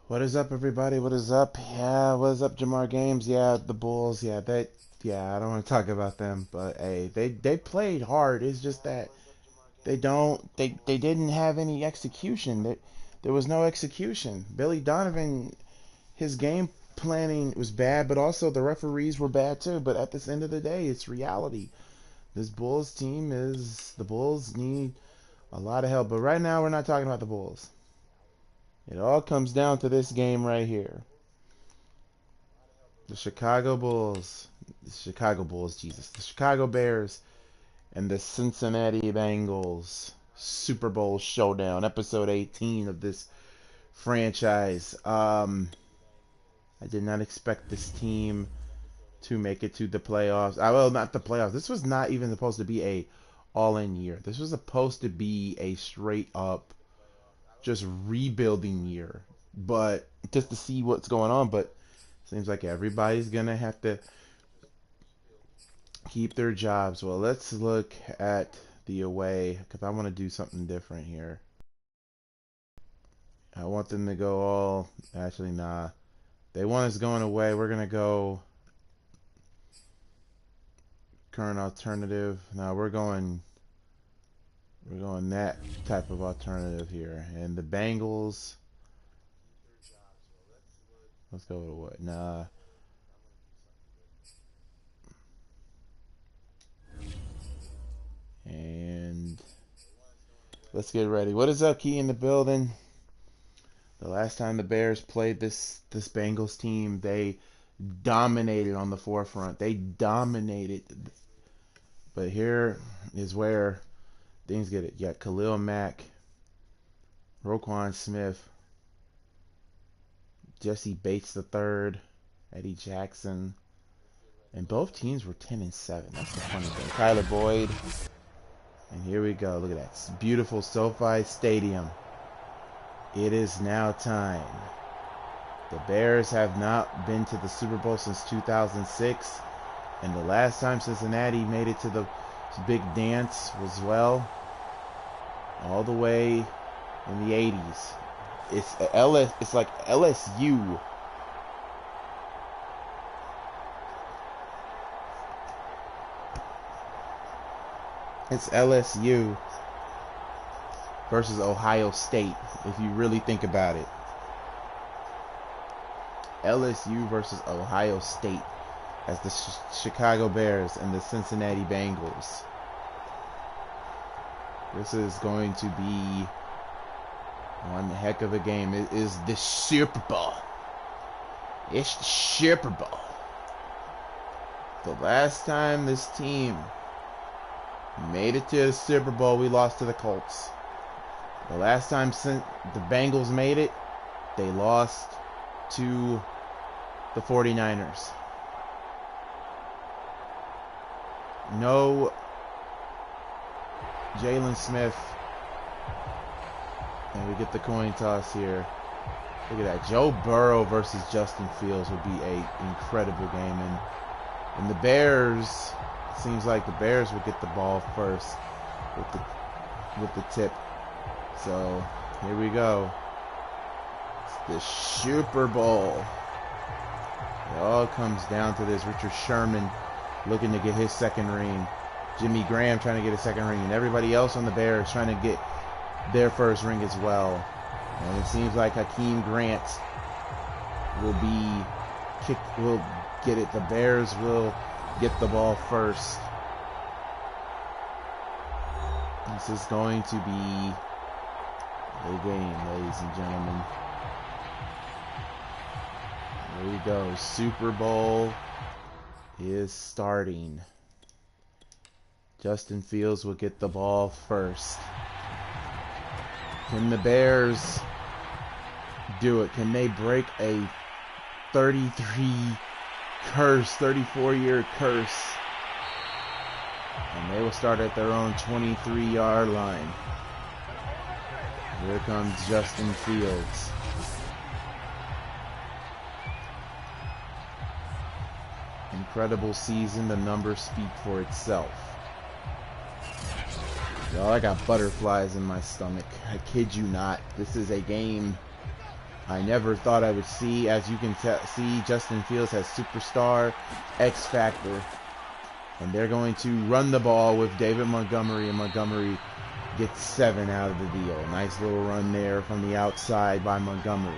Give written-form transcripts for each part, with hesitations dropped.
What is up, everybody? What is up? Yeah, what is up, Jamar Games? Yeah, the Bulls. Yeah, I don't want to talk about them, but hey, they played hard. It's just that they didn't have any execution. There was no execution. Billy Donovan, his game planning was bad, but also the referees were bad too. But at the end of the day, it's reality. This Bulls team is the Bulls need a lot of help. But right now, we're not talking about the Bulls. It all comes down to this game right here. The Chicago Bulls, Jesus. The Chicago Bears and the Cincinnati Bengals. Super Bowl Showdown, episode 18 of this franchise. I did not expect this team to make it to the playoffs. Well, not the playoffs. This was not even supposed to be a all-in year. This was supposed to be a straight up just rebuilding year. But just to see what's going on, but seems like everybody's gonna have to keep their jobs. Well, let's look at the away because I want to do something different here. I want them to go all. Actually, nah. They want us going away. We're gonna go current alternative. Now we're going that type of alternative here. And the Bengals. Let's go with what? Nah. And let's get ready. What is up, Key in the building? The last time the Bears played this Bengals team, they dominated on the forefront. They dominated. But here is where things get it. You got Khalil Mack, Roquan Smith, Jesse Bates III, Eddie Jackson. And both teams were 10-7. That's the funny thing. Tyler Boyd. And here we go. Look at that. It's beautiful SoFi Stadium. It is now time. The Bears have not been to the Super Bowl since 2006. And the last time Cincinnati made it to the big dance was, well, all the way in the 80s. It's like LSU. It's LSU versus Ohio State, if you really think about it. LSU versus Ohio State as the Chicago Bears and the Cincinnati Bengals. This is going to be one heck of a game. It is the Super Bowl. It's the Super Bowl. The last time this team made it to the Super Bowl, we lost to the Colts. The last time the Bengals made it, they lost to the 49ers. No Jalen Smith. And we get the coin toss here. Look at that. Joe Burrow versus Justin Fields would be an incredible game. And the Bears, it seems like the Bears would get the ball first with the tip. So here we go. It's the Super Bowl. It all comes down to this. Richard Sherman looking to get his second ring. Jimmy Graham trying to get a second ring. And everybody else on the Bears trying to get their first ring as well. And it seems like Hakeem Grant will get it. The Bears will get the ball first. This is going to be a game, ladies and gentlemen. There we go. Super Bowl is starting. Justin Fields will get the ball first. Can the Bears do it? Can they break a 34-year curse? And they will start at their own 23-yard line. Here comes Justin Fields. Incredible season. The numbers speak for itself. Y'all, I got butterflies in my stomach. I kid you not. This is a game I never thought I would see. As you can see, Justin Fields has superstar X Factor. And they're going to run the ball with David Montgomery, and Montgomery gets 7 out of the deal. Nice little run there from the outside by Montgomery.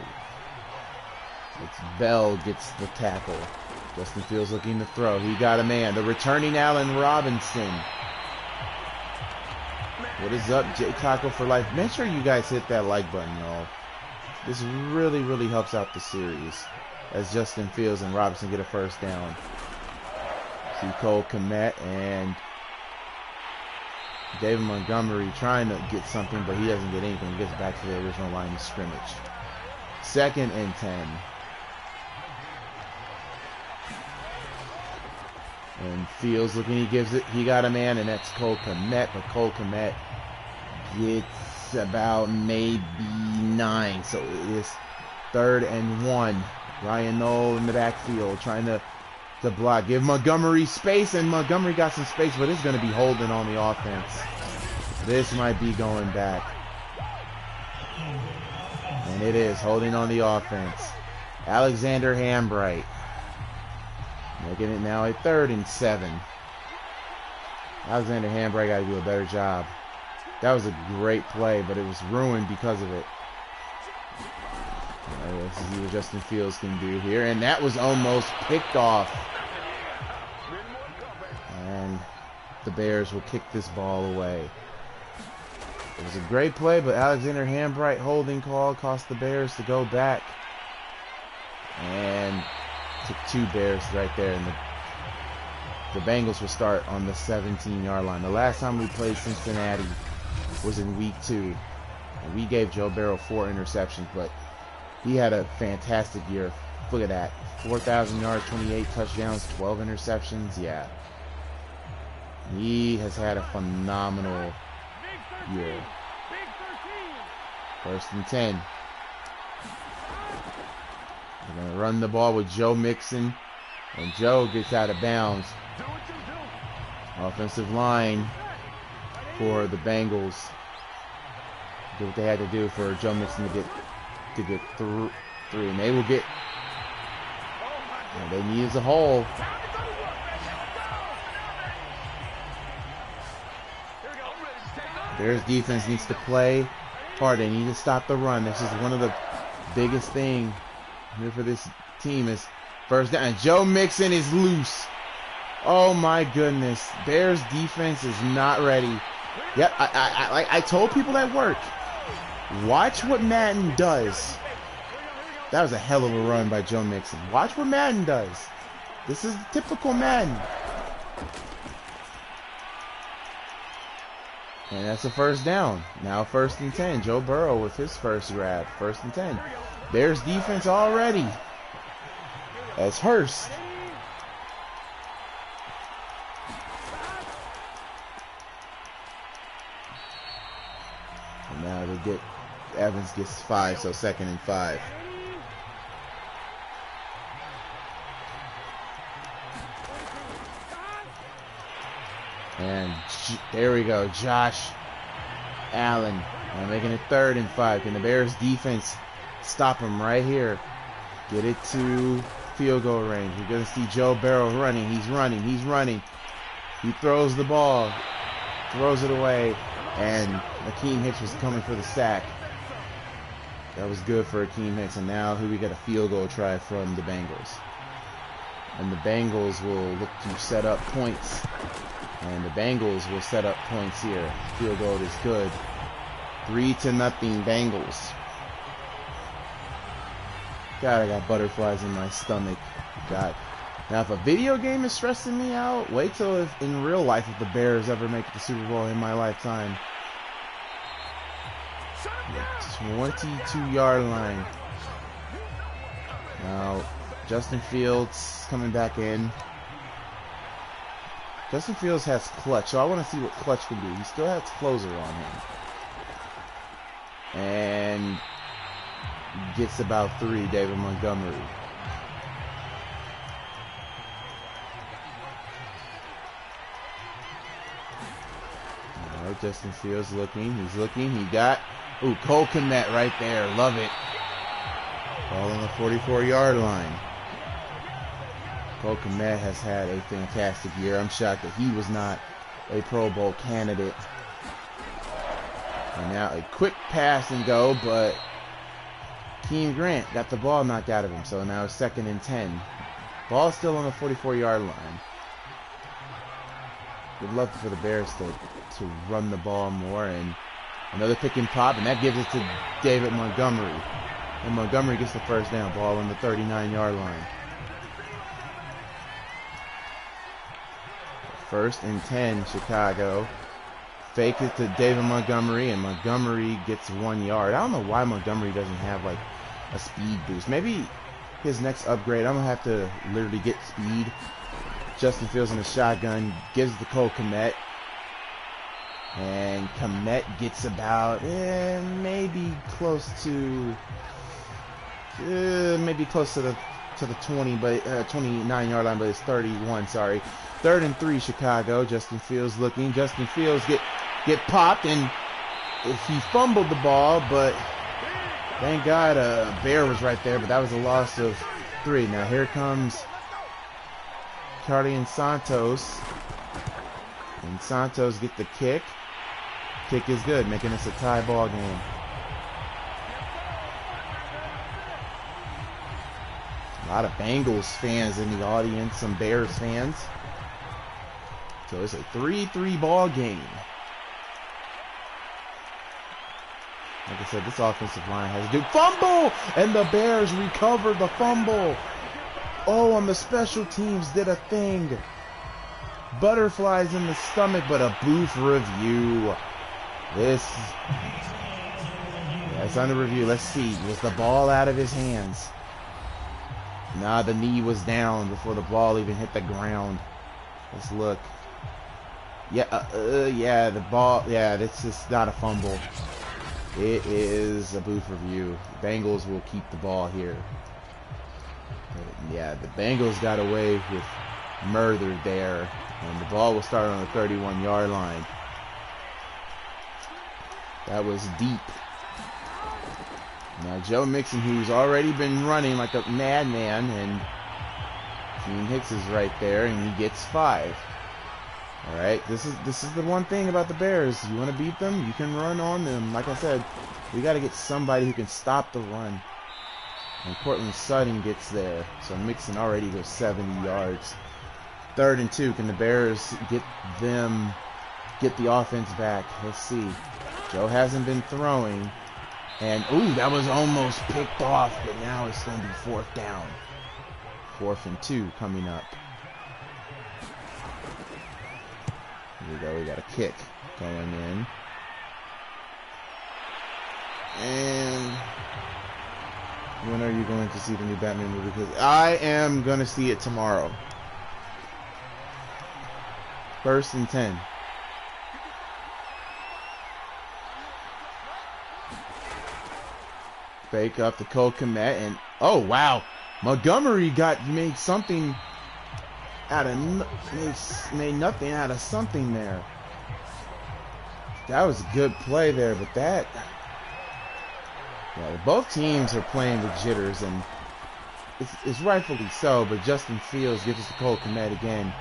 It's Bell gets the tackle. Justin Fields looking to throw. He got a man. The returning Allen Robinson. What is up, J Taco for Life? Make sure you guys hit that like button, y'all. This really, really helps out the series as Justin Fields and Robinson get a first down. See Cole Kmet and David Montgomery trying to get something, but he doesn't get anything. He gets back to the original line of scrimmage. 2nd and 10. And Fields looking, he gives it, he got a man, and that's Cole Kmet, but Cole Kmet gets about maybe 9. So it is 3rd and 1. Ryan Knoll in the backfield trying to block. Give Montgomery space, and Montgomery got some space, but it's going to be holding on the offense. This might be going back. And it is holding on the offense. Alexander Hambright making it now a 3rd and 7. Alexander Hambright got to do a better job. That was a great play, but it was ruined because of it. Let's see what Justin Fields can do here. And that was almost picked off. And the Bears will kick this ball away. It was a great play, but Alexander Hambright holding call cost the Bears to go back. And took 2 Bears right there. And the Bengals will start on the 17-yard line. The last time we played Cincinnati was in week 2. And we gave Joe Burrow 4 interceptions, but he had a fantastic year. Look at that. 4,000 yards, 28 touchdowns, 12 interceptions. Yeah. He has had a phenomenal year. 1st and 10. They're going to run the ball with Joe Mixon. And Joe gets out of bounds. Offensive line for the Bengals did what they had to do for Joe Mixon to get through. And they will get. They need as a whole. Bears defense needs to play hard. They need to stop the run. This is one of the biggest things here for this team is first down. And Joe Mixon is loose. Oh my goodness. Bears defense is not ready. Yep, I told people at work, watch what Madden does. That was a hell of a run by Joe Mixon. Watch what Madden does. This is typical Madden. And that's a first down. Now 1st and 10. Joe Burrow with his first grab. 1st and 10. Bears defense already. That's Hurst. And now they get, Evans gets 5, so 2nd and 5. And there we go, Josh Allen. And making it 3rd and 5. Can the Bears defense stop him right here? Get it to field goal range. You're going to see Joe Burrow running. He's running. He's running. He throws the ball. Throws it away. And Akeem Hicks was coming for the sack. That was good for Akeem Hicks. And now here we got a field goal try from the Bengals. And the Bengals will look to set up points. And the Bengals will set up points here. Field goal is good. 3-0 Bengals. God, I got butterflies in my stomach. God. Now, if a video game is stressing me out, wait till in real life if the Bears ever make the Super Bowl in my lifetime. The 22-yard line. Now, Justin Fields coming back in. Justin Fields has clutch, so I want to see what clutch can do. He still has closer on him. And gets about 3, David Montgomery. All right, Justin Fields looking. He's looking. He got, ooh, Cole Kmet right there. Love it. Ball on the 44-yard line. Cole Kmet has had a fantastic year. I'm shocked that he was not a Pro Bowl candidate. And now a quick pass and go, but Keem Grant got the ball knocked out of him. So now it's 2nd and 10. Ball still on the 44-yard line. Would love for the Bears to run the ball more. And another pick and pop, and that gives it to David Montgomery. And Montgomery gets the first down. Ball on the 39-yard line. 1st and 10, Chicago. Fake it to David Montgomery, and Montgomery gets 1 yard. I don't know why Montgomery doesn't have like a speed boost. Maybe his next upgrade, I'm gonna have to literally get speed. Justin Fields in the shotgun, gives it to Cole Kmet, and Kmet gets about maybe close to the 20, but 29-yard line, but it's 31. Sorry. 3rd and 3, Chicago. Justin Fields looking. Justin Fields get popped, and if he fumbled the ball, but thank God a Bear was right there, but that was a loss of 3. Now here comes Carly and Santos. And Santos get the kick. Kick is good, making this a tie ball game. A lot of Bengals fans in the audience, some Bears fans. So it's a 3-3 ball game. Like I said, this offensive line has to do fumble, and the Bears recovered the fumble. Oh, on the special teams did a thing. Butterflies in the stomach, but a booth review. It's under review. Let's see. Was the ball out of his hands? Nah, the knee was down before the ball even hit the ground. Let's look. Yeah, the ball. Yeah, this is not a fumble. It is a booth review. The Bengals will keep the ball here. But yeah, the Bengals got away with murder there, and the ball will start on the 31-yard line. That was deep. Now Joe Mixon, who's already been running like a madman, and Gene Hicks is right there, and he gets 5. All right, this is the one thing about the Bears. You want to beat them, you can run on them. Like I said, we got to get somebody who can stop the run. And Cortland Sutton gets there, so Mixon already goes 70 yards. 3rd and 2. Can the Bears get the offense back? Let's see. Joe hasn't been throwing, and ooh, that was almost picked off. But now it's going to be 4th down. 4th and 2 coming up. Here we go. We got a kick going in. And when are you going to see the new Batman movie? Because I am going to see it tomorrow. 1st and 10. Fake up to Cole Kmet, and oh wow, Montgomery made something out of made nothing out of something there. That was a good play there, but yeah, both teams are playing with jitters, and it's rightfully so. But Justin Fields gives us to Cole Kmet again,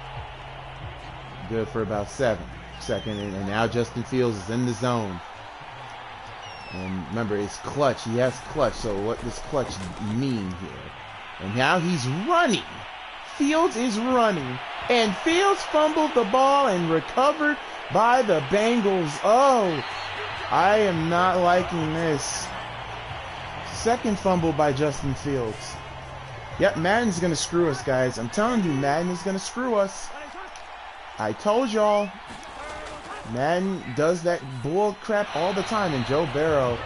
good for about 7. 2nd, and now Justin Fields is in the zone. And remember, it's clutch. He has clutch. So what does clutch mean here? And now he's running. Fields is running. And Fields fumbled the ball and recovered by the Bengals. Oh, I am not liking this. 2nd fumble by Justin Fields. Yep, Madden's going to screw us, guys. I'm telling you, Madden is going to screw us. I told y'all. Madden does that bull crap all the time, and Joe Burrow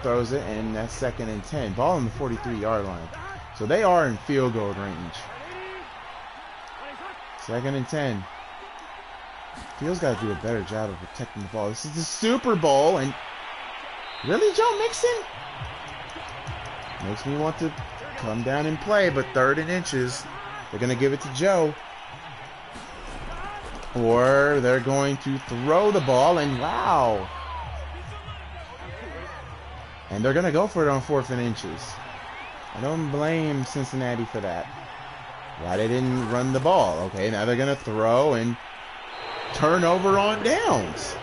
throws it, and that's 2nd and 10. Ball on the 43-yard line. So they are in field goal range. 2nd and 10. Fields got to do a better job of protecting the ball. This is the Super Bowl, and really, Joe Mixon? Makes me want to come down and play, but 3rd and inches. They're going to give it to Joe. Or they're going to throw the ball, and wow. And they're going to go for it on 4th and inches. I don't blame Cincinnati for that. Why they didn't run the ball. Okay, now they're going to throw and turnover on downs.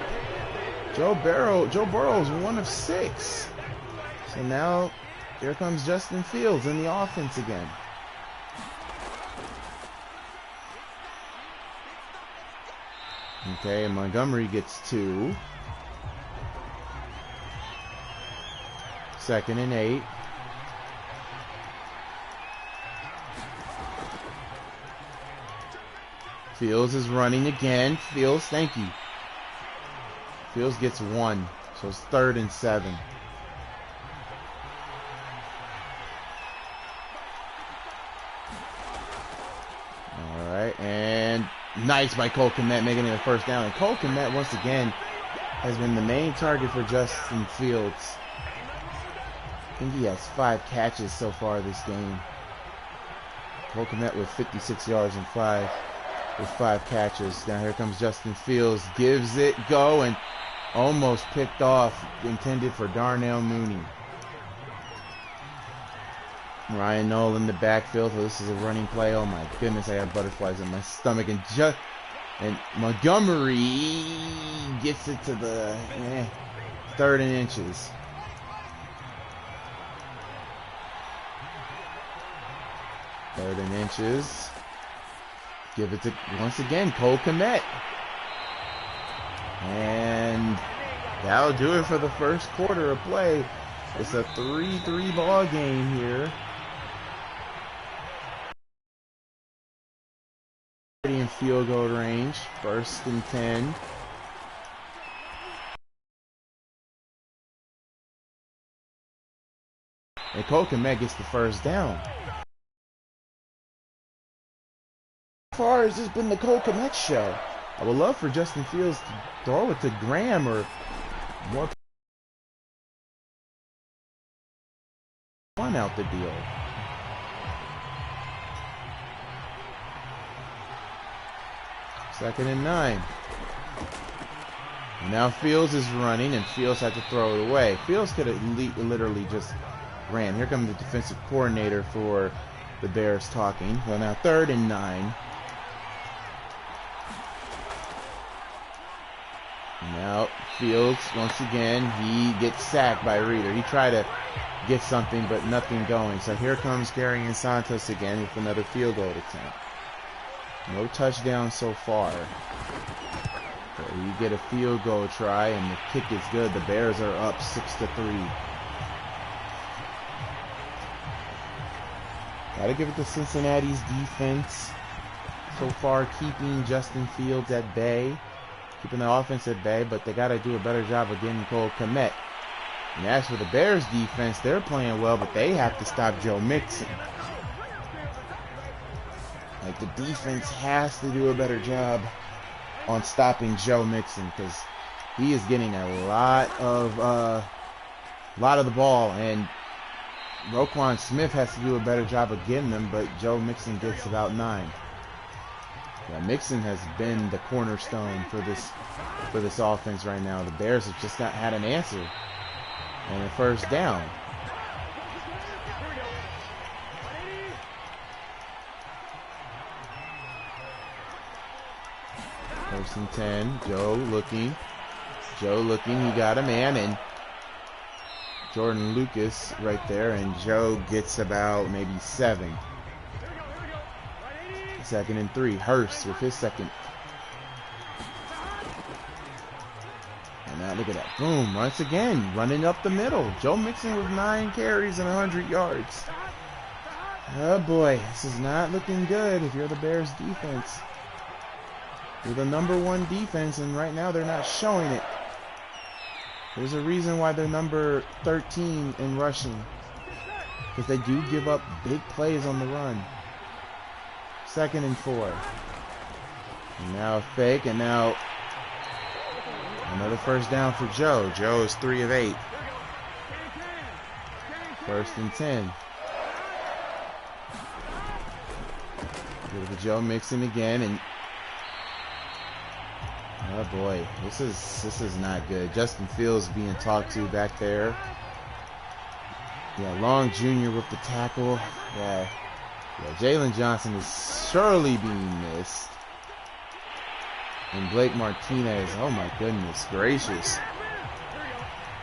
Joe Burrow's 1 of 6. So now here comes Justin Fields in the offense again. Okay, and Montgomery gets 2. 2nd and 8. Fields is running again. Fields, thank you. Fields gets 1, so it's 3rd and 7. All right, and nice by Cole Kmet making it a 1st down. And Cole Kmet, once again, has been the main target for Justin Fields. I think he has 5 catches so far this game. Cole Kmet with 56 yards and 5 catches. Now here comes Justin Fields, gives it go, and almost picked off, intended for Darnell Mooney. Ryan Knoll in the backfield. So this is a running play. Oh my goodness, I have butterflies in my stomach. And Montgomery gets it to the 3rd and inches. Third and inches. Give it to, once again, Cole Kmet. And that'll do it for the first quarter of play. It's a 3-3 ball game here. In field goal range. 1st and 10. And Cole Kmet gets the 1st down. So far, it's just been the Cole Kmet show. I would love for Justin Fields to throw it to Graham or more. One out the deal. Second and 9. And now Fields is running, and Fields had to throw it away. Fields could have literally just ran. Here comes the defensive coordinator for the Bears talking. So now 3rd and 9. Now Fields, once again, he gets sacked by Reader. He tried to get something, but nothing going. So here comes Gary Santos again with another field goal attempt. No touchdown so far. So you get a field goal try, and the kick is good. The Bears are up 6-3. Gotta give it to Cincinnati's defense so far, keeping Justin Fields at bay, keeping the offense at bay, but they gotta do a better job of getting Cole Kmet. And as for the Bears defense, they're playing well, but they have to stop Joe Mixon. Like, the defense has to do a better job on stopping Joe Mixon, because he is getting a lot of the ball, and Roquan Smith has to do a better job of getting them, but Joe Mixon gets about 9. Yeah, Mixon has been the cornerstone for this offense right now. The Bears have just not had an answer, and a 1st down. First and 10. Joe looking, he got a man, and Jordan Lucas right there, and Joe gets about maybe 7. 2nd and 3. Hurst with his 2nd. And now look at that. Boom. Once again, running up the middle. Joe Mixon with 9 carries and 100 yards. Oh boy, this is not looking good if you're the Bears defense. You're the #1 defense, and right now they're not showing it. There's a reason why they're number 13 in rushing, because they do give up big plays on the run. 2nd and 4. And now a fake, and now another 1st down for Joe. Joe is 3 of 8. 1st and 10. Give it to Joe Mixon again, and oh boy, this is not good. Justin Fields being talked to back there. Yeah, Long Jr. with the tackle. Yeah, Jalen Johnson is surely being missed. And Blake Martinez, oh my goodness gracious.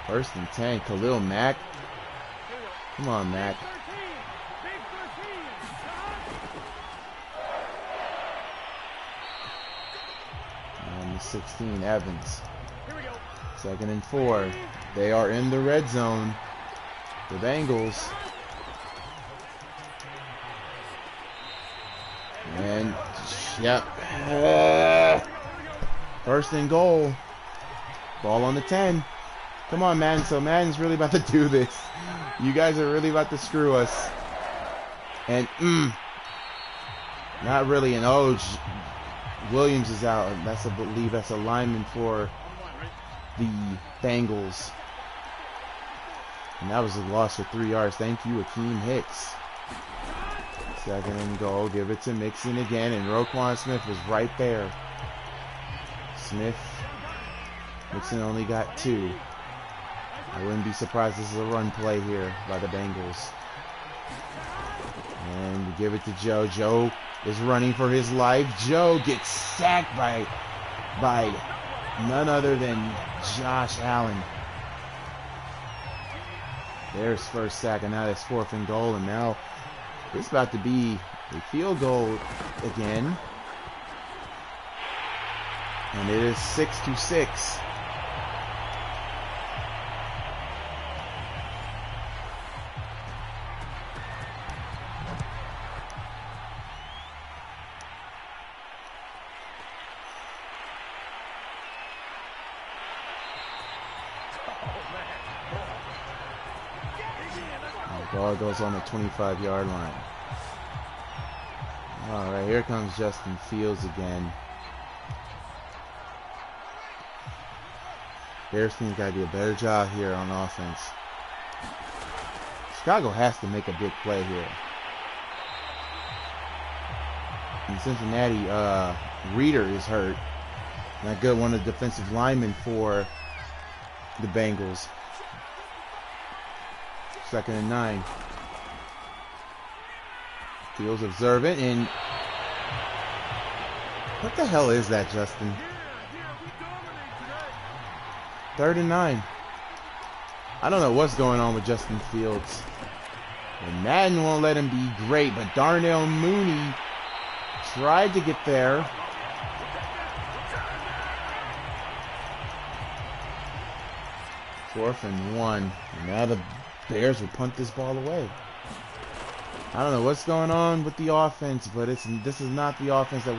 1st and 10, Khalil Mack. Come on, Mack. And the 16, Evans. 2nd and 4. They are in the red zone. The Bengals. And, yep. 1st and goal. Ball on the 10. Come on, Madden. So Madden's really about to do this. You guys are really about to screw us. And, not really an Williams is out. I believe that's a lineman for the Bengals. And that was a loss for 3 yards. Thank you, Akeem Hicks. 2nd and goal. Give it to Mixon again. And Roquan Smith was right there. Mixon only got 2. I wouldn't be surprised this is a run play here by the Bengals. And we give it to Joe. Joe is running for his life. Joe gets sacked by none other than Josh Allen. There's first sack, and now it's 4th and goal, and now it's about to be a field goal again. And it is 6-6. Ball goes on the 25-yard line. All right, here comes Justin Fields again. Bears team's got to do a better job here on offense. Chicago has to make a big play here. And Cincinnati, Reader is hurt. Not good, one of the defensive linemen for the Bengals. 2nd and 9. Fields observant, and what the hell is that, Justin? 3rd and 9. I don't know what's going on with Justin Fields. And Madden won't let him be great, but Darnell Mooney tried to get there. Fourth and 1. And now the Bears will punt this ball away. I don't know what's going on with the offense, but this is not the offense that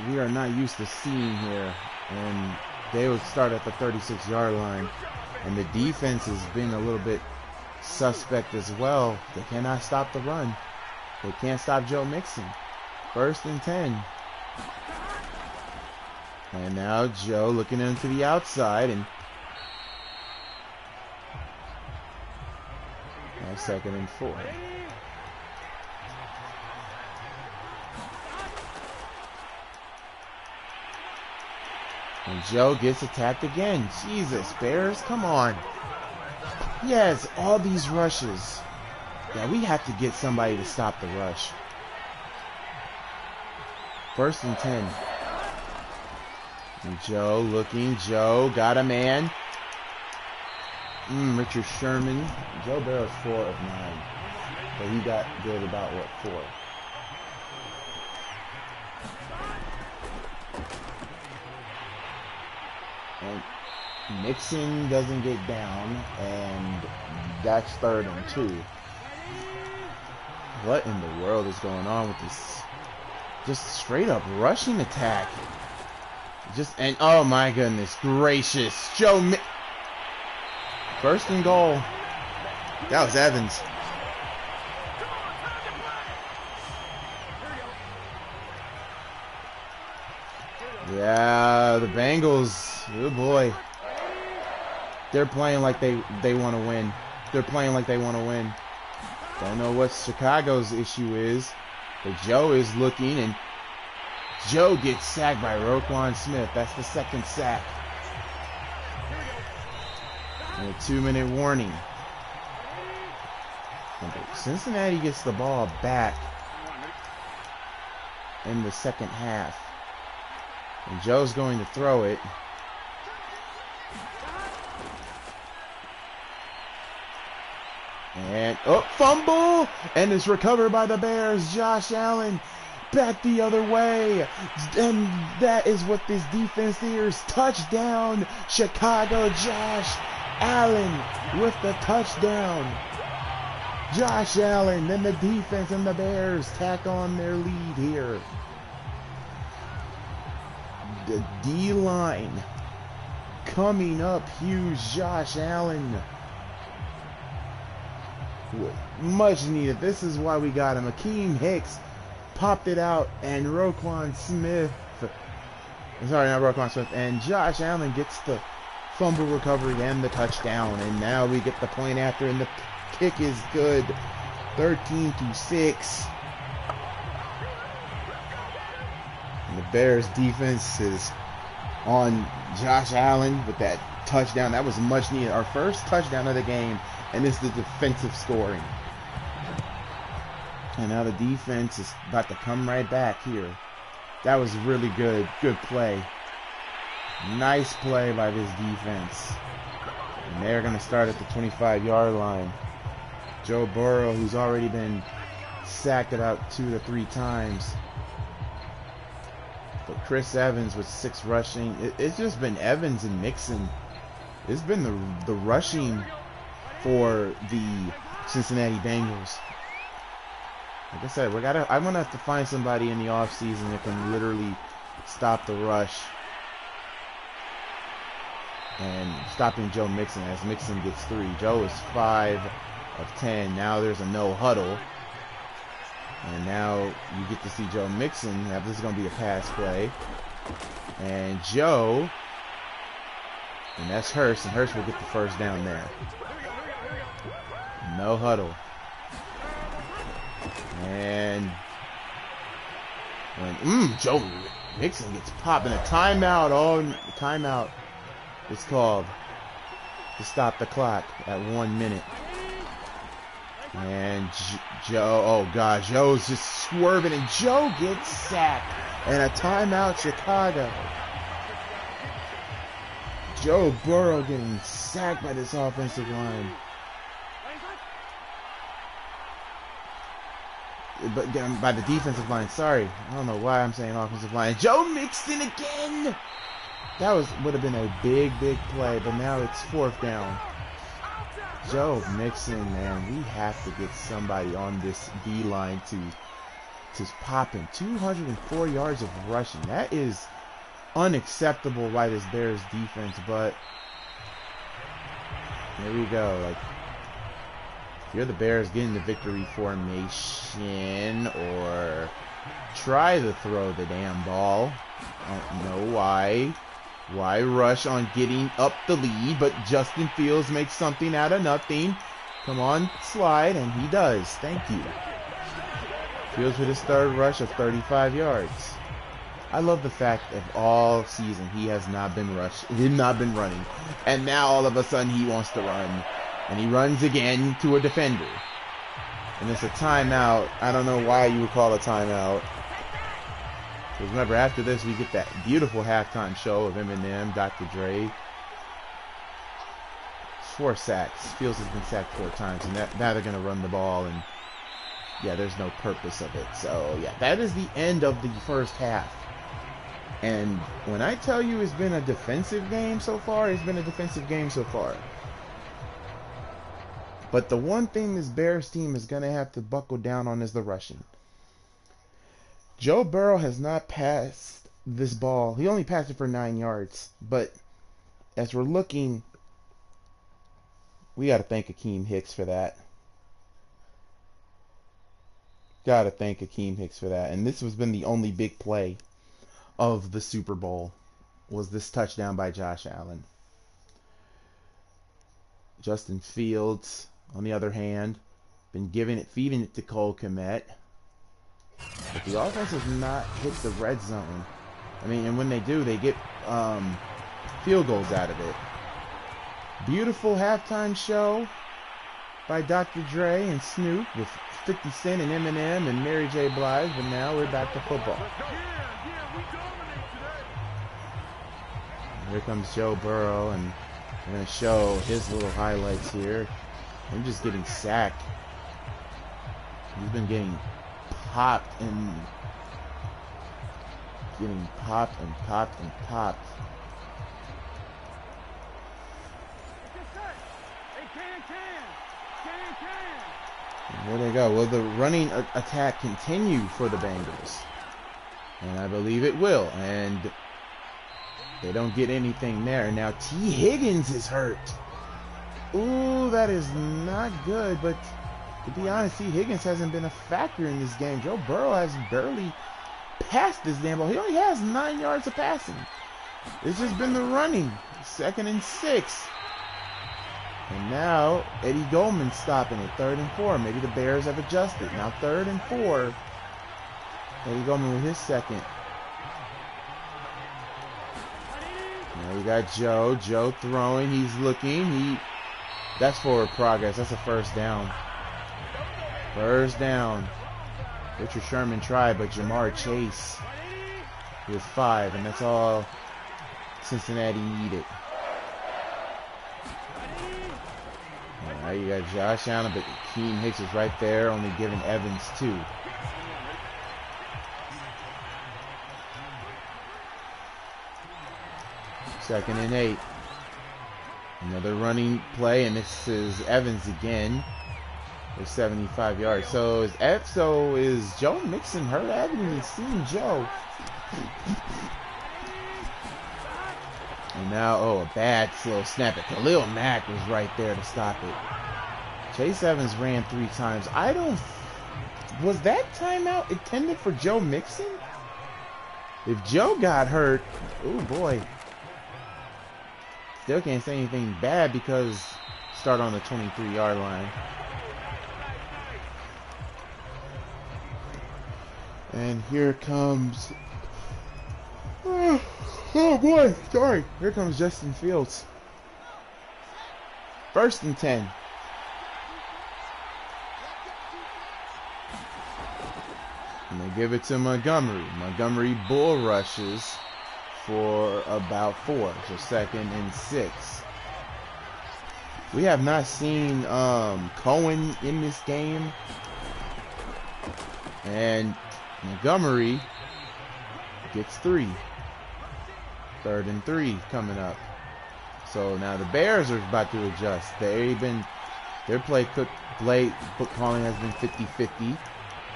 we are not used to seeing here. And they would start at the 36-yard line. And the defense has been a little bit suspect as well. They cannot stop the run. They can't stop Joe Mixon. 1st and 10. And now Joe looking into the outside, and now 2nd and 4. And Joe gets attacked again. Jesus, Bears, come on. Yes, all these rushes. Yeah, we have to get somebody to stop the rush. 1st and 10. And Joe looking. Joe got a man. Richard Sherman. Joe Burrow's 4 of 9. But he got good about, 4? And Mixon doesn't get down, and that's 3rd and 2. What in the world is going on with this just straight up rushing attack? And oh my goodness gracious, Joe 1st and goal. That was Evans. Yeah, the Bengals, oh boy. They're playing like they want to win. They're playing like they want to win. Don't know what Chicago's issue is, but Joe is looking, and Joe gets sacked by Roquan Smith. That's the 2nd sack. And a 2-minute warning. And Cincinnati gets the ball back in the second half. And Joe's going to throw it. And, oh, fumble! And it's recovered by the Bears. Josh Allen back the other way. And that is what this defense is. Touchdown, Chicago. Josh Allen with the touchdown. Josh Allen, then the defense and the Bears tack on their lead here. The D-line coming up huge. Josh Allen. Much needed. This is why we got him. Akeem Hicks popped it out, and Roquan Smith. Sorry, not Roquan Smith. And Josh Allen gets the fumble recovery and the touchdown. And now we get the point after, and the kick is good. 13-6. And the Bears defense is on Josh Allen with that touchdown. That was much needed. Our first touchdown of the game. And it's the defensive scoring. And now the defense is about to come right back here. That was really good. Good play. Nice play by this defense. And they're going to start at the 25-yard line. Joe Burrow, who's already been sacked about 2 to 3 times. But Chris Evans with 6 rushing. It's just been Evans and Mixon. It's been the rushing for the Cincinnati Bengals. Like I said, I'm gonna have to find somebody in the offseason that can literally stop the rush. And stopping Joe Mixon as Mixon gets 3. Joe is 5 of 10. Now there's a no huddle. And now you get to see Joe Mixon. Now this is gonna be a pass play. And Joe, and that's Hurst, and Hurst will get the first down there. No huddle. And when Joe Mixon gets popped in a timeout. Oh, timeout is called to stop the clock at 1 minute. And Joe, oh God, Joe's just swerving, and Joe gets sacked. And a timeout, Chicago. Joe Burrow getting sacked by this offensive line. But by the defensive line, sorry. I don't know why I'm saying offensive line. Joe Mixon again! That would have been a big play, but now it's 4th down. Joe Mixon, man, we have to get somebody on this D-line to pop him. 204 yards of rushing. That is unacceptable by this Bears defense, but here we go. Like, if you're the Bears, get in the victory formation or try to throw the damn ball. I don't know why. Why rush on getting up the lead? But Justin Fields makes something out of nothing. Come on, slide, and he does. Thank you. Fields with his 3rd rush of 35 yards. I love the fact that all season he has not been running. And now all of a sudden he wants to run. And he runs again to a defender. And it's a timeout. I don't know why you would call a timeout. Because remember, after this, we get that beautiful halftime show of Eminem, Dr. Dre. 4 sacks. Fields has been sacked 4 times. And now they're going to run the ball. And yeah, there's no purpose of it. So yeah, that is the end of the first half. And when I tell you it's been a defensive game so far, it's been a defensive game so far. But the one thing this Bears team is going to have to buckle down on is the rushing. Joe Burrow has not passed this ball. He only passed it for 9 yards. But as we're looking, we got to thank Akeem Hicks for that. Got to thank Akeem Hicks for that. And this has been the only big play of the Super Bowl, was this touchdown by Josh Allen. Justin Fields, on the other hand, been feeding it to Cole Kmet. But the offense has not hit the red zone. I mean, and when they do, they get field goals out of it. Beautiful halftime show by Dr. Dre and Snoop with 50 Cent and Eminem and Mary J. Blige, but now we're back to football. Here comes Joe Burrow, and I'm going to show his little highlights here. Him just getting sacked. He's been getting popped and getting popped and popped and popped. And there they go. Will the running attack continue for the Bengals? And I believe it will. And they don't get anything there. Now T. Higgins is hurt. Ooh, that is not good. But to be honest, T. Higgins hasn't been a factor in this game. Joe Burrow has barely passed this damn ball. He only has 9 yards of passing. It's just been the running. 2nd and 6. And now Eddie Goldman's stopping it. 3rd and 4. Maybe the Bears have adjusted. Now 3rd and 4. Eddie Goldman with his second. Now you got Joe. Joe throwing. He's looking. That's forward progress. That's a first down. First down. Richard Sherman tried, but Jamar Chase with 5, and that's all Cincinnati needed. Now you got Josh Allen, but Keen Hicks is right there, only giving Evans 2. Second and 8. Another running play, and this is Evans again. With 75 yards. So is Joe Mixon hurt? I haven't even seen Joe. And now, a bad slow snap. Khalil Mack was right there to stop it. Chase Evans ran 3 times. Was that timeout intended for Joe Mixon? If Joe got hurt, oh boy. Still can't say anything bad because start on the 23-yard line. And here comes, oh boy, sorry. Here comes Justin Fields. 1st and 10. And they give it to Montgomery. Montgomery bull rushes for about 4. So 2nd and 6. We have not seen Cohen in this game. And Montgomery gets 3. 3rd and 3 coming up. So now the Bears are about to adjust. Their play calling has been 50-50.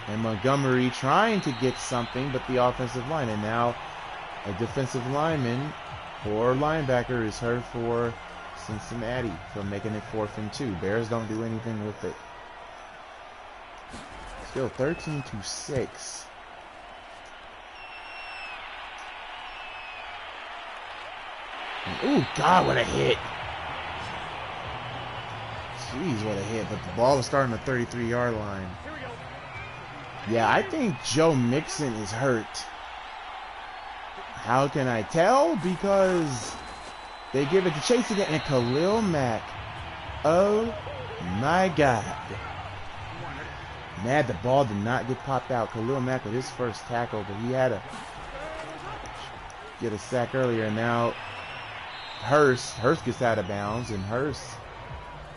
And Montgomery trying to get something, but the offensive line. And now a defensive lineman or linebacker is hurt for Cincinnati from making it 4th and 2. Bears don't do anything with it. Still 13-6. Ooh, God, what a hit. Jeez, what a hit. But the ball was starting the 33-yard line. Yeah, I think Joe Mixon is hurt. How can I tell? Because they give it to Chase again. And Khalil Mack. Oh, my God. Mad the ball did not get popped out. Khalil Mack with his first tackle, but he had to get a sack earlier. And now Hurst gets out of bounds, and Hurst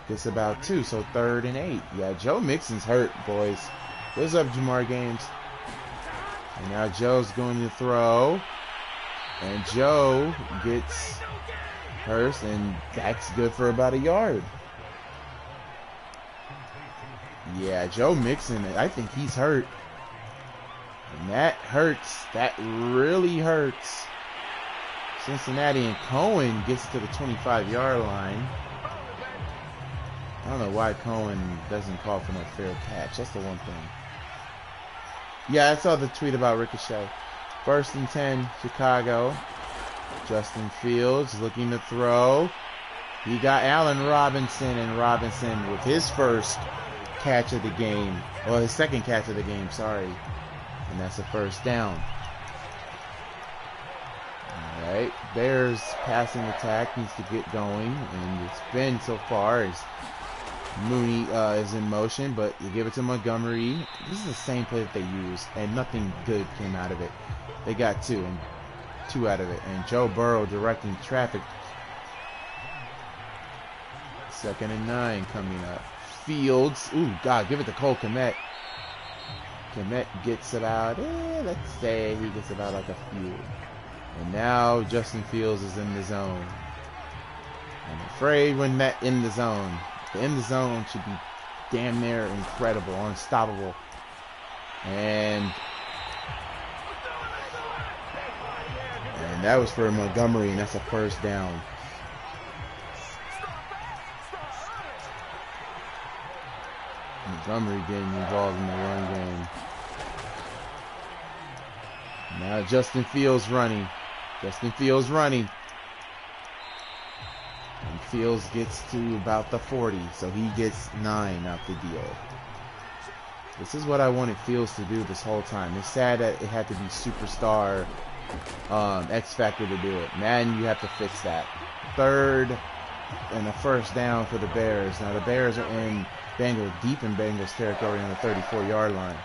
gets about 2, so 3rd and 8. Yeah, Joe Mixon's hurt, boys. What's up, Jamar Games? And now Joe's going to throw, and Joe gets Hurst, and that's good for about 1 yard. Yeah, Joe Mixon, I think he's hurt. And that hurts. That really hurts. Cincinnati, and Cohen gets to the 25-yard line. I don't know why Cohen doesn't call for no fair catch. That's the one thing. Yeah, I saw the tweet about Ricochet. 1st and 10, Chicago. Justin Fields looking to throw. He got Allen Robinson, and Robinson with his first catch of the game. Well, his second catch of the game, sorry. And that's a 1st down. Alright, Bears passing attack needs to get going, and it's been so far as Mooney is in motion, but you give it to Montgomery. This is the same play that they used, and nothing good came out of it. They got two out of it, and Joe Burrow directing traffic. 2nd and 9 coming up. Fields, ooh, God, give it to Cole Kmet. Kmet gets about, let's say he gets about like a few. And now Justin Fields is in the zone. I'm afraid when that in the zone should be damn near incredible, unstoppable. And that was for Montgomery, and that's a first down. Montgomery getting involved in the run game. Now Justin Fields running. And Fields gets to about the 40, so he gets 9 out the deal. This is what I wanted Fields to do this whole time. It's sad that it had to be superstar X Factor to do it. Madden, you have to fix that. 3rd and a first down for the Bears. Now the Bears are in deep in Bengals territory on the 34-yard line.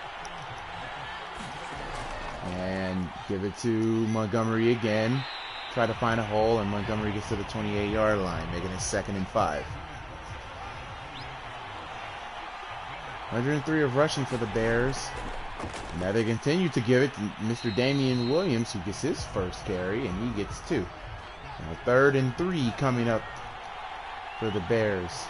And give it to Montgomery again. Try to find a hole, and Montgomery gets to the 28-yard line, making it 2nd and 5. 103 of rushing for the Bears. Now they continue to give it to Mr. Damian Williams, who gets his first carry, and he gets 2. Now 3rd and 3 coming up for the Bears.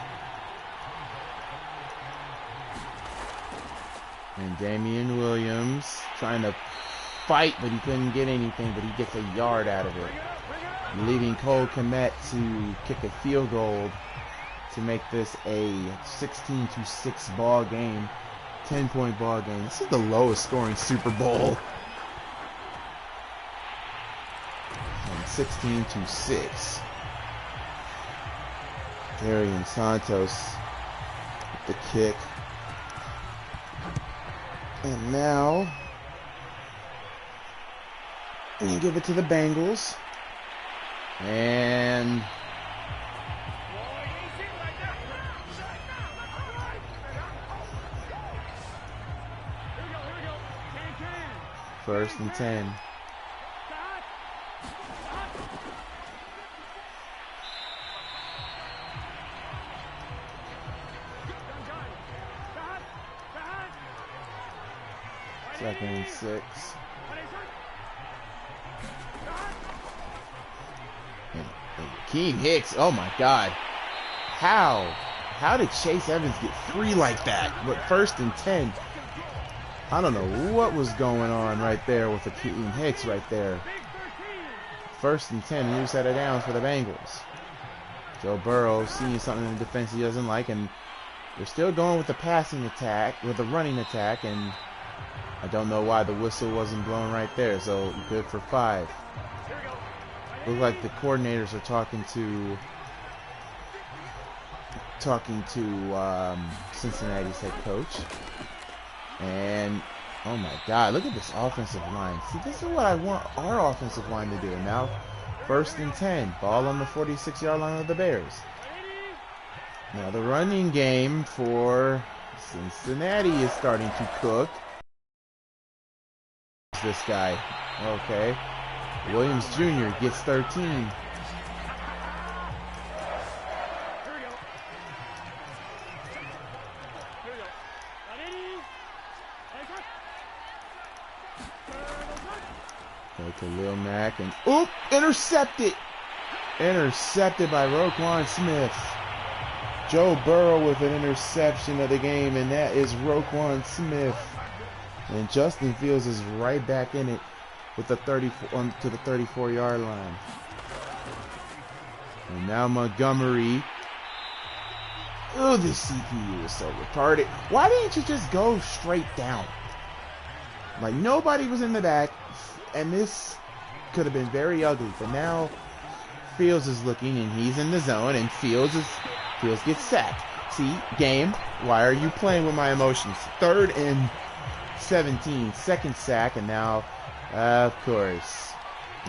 And Damian Williams trying to fight, but he couldn't get anything, but he gets a yard out of it, leaving Cole Kmet to kick a field goal to make this a 16-6 ball game, 10-point ball game. This is the lowest scoring Super Bowl. And 16-6. Darian Santos with the kick. And now we give it to the Bengals. And first and 10. Second and 6. And Keem Hicks, oh my God. How did Chase Evans get free like that? But 1st and 10. I don't know what was going on right there with the Keem Hicks right there. 1st and 10, new set of downs for the Bengals. Joe Burrow seeing something in the defense he doesn't like, and they're still going with the passing attack, with the running attack, and I don't know why the whistle wasn't blown right there, so good for 5. Look like the coordinators are talking to Cincinnati's head coach. And oh my God, look at this offensive line. See, this is what I want our offensive line to do. And now 1st and 10, ball on the 46-yard line of the Bears. Now the running game for Cincinnati is starting to cook. This guy, okay. Williams Jr. gets 13. Go to Lil Mack and oop, intercepted. Intercepted by Roquan Smith. Joe Burrow with an interception of the game, and that is Roquan Smith. And Justin Fields is right back in it with the 34-yard line. And now Montgomery. Oh, this CPU is so retarded. Why didn't you just go straight down? Like, nobody was in the back, and this could have been very ugly. But now Fields is looking, and he's in the zone, and Fields gets sacked. See, game, why are you playing with my emotions? 3rd and 17, second sack, and now, of course,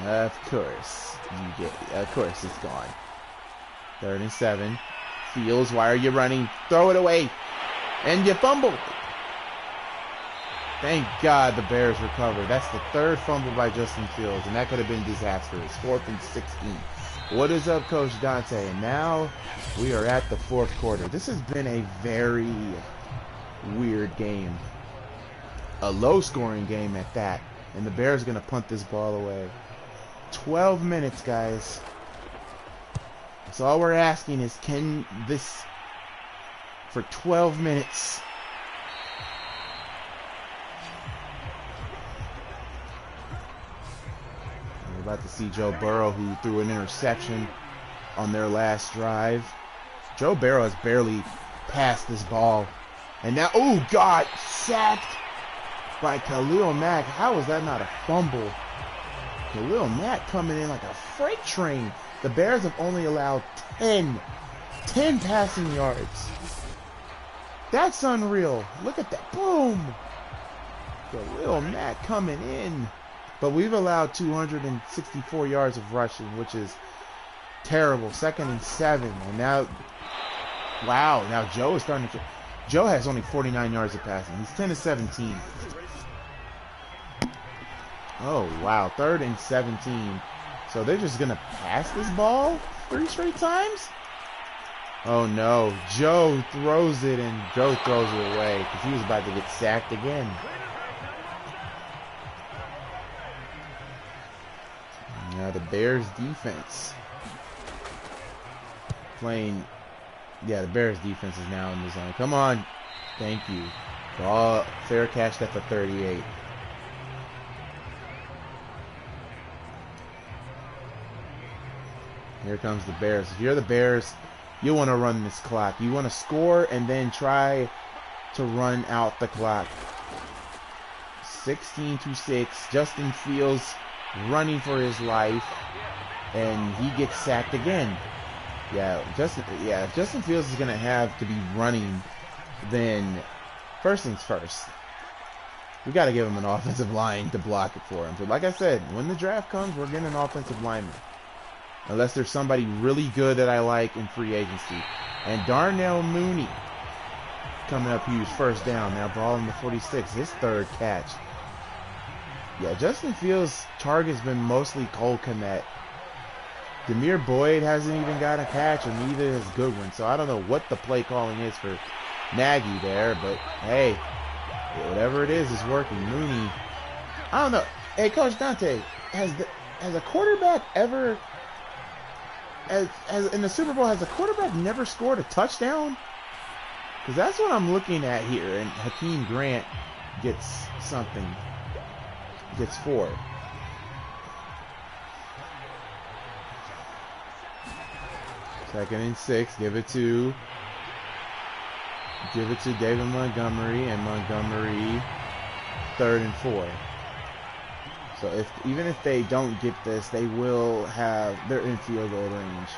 Of course. Of course it's gone. 3rd and 7. Fields, why are you running? Throw it away. And you fumbled. Thank God the Bears recovered. That's the 3rd fumble by Justin Fields, and that could have been disastrous. 4th and 16. What is up, Coach Donte? And now we are at the 4th quarter. This has been a very weird game. A low-scoring game at that. And the Bears are going to punt this ball away. 12 minutes, guys. So all we're asking is, can this, for 12 minutes... About to see Joe Burrow, who threw an interception on their last drive. Joe Burrow has barely passed this ball. And now, oh God, sacked by Khalil Mack. How is that not a fumble? Khalil Mack coming in like a freight train. The Bears have only allowed 10 passing yards. That's unreal. Look at that, boom. Khalil Mack coming in. But we've allowed 264 yards of rushing, which is terrible. 2nd and 7. And now, wow, now Joe is starting to... Joe has only 49 yards of passing. He's 10 to 17. Oh, wow. 3rd and 17. So they're just going to pass this ball 3 straight times? Oh, no. Joe throws it, and Joe throws it away because he was about to get sacked again. Now the Bears defense playing, yeah, the Bears defense is now in the zone. Come on. Thank you. Ball, fair catch at the 38. Here comes the Bears. If you're the Bears, you want to run this clock. You want to score and then try to run out the clock. 16-6. Justin Fields running for his life, and he gets sacked again. If Justin Fields is gonna have to be running, then first things first, we got to give him an offensive line to block it for him. But like I said, when the draft comes, we're getting an offensive lineman, unless there's somebody really good that I like in free agency. And Darnell Mooney coming up huge, 1st down. Now ball in the 46, his 3rd catch. Yeah, Justin Fields' target's been mostly Cole Kmet. Demir Boyd hasn't even got a catch, and neither has Goodwin. So I don't know what the play calling is for Nagy there, but hey, whatever it is working. Mooney, I don't know. Hey, Coach Donte, has a quarterback ever, as in the Super Bowl, has a quarterback never scored a touchdown? Because that's what I'm looking at here, and Hakeem Grant gets something. Gets 4. Second and 6. Give it to David Montgomery, and Montgomery 3rd and 4. So even if they don't get this, they will have, they're in field goal range.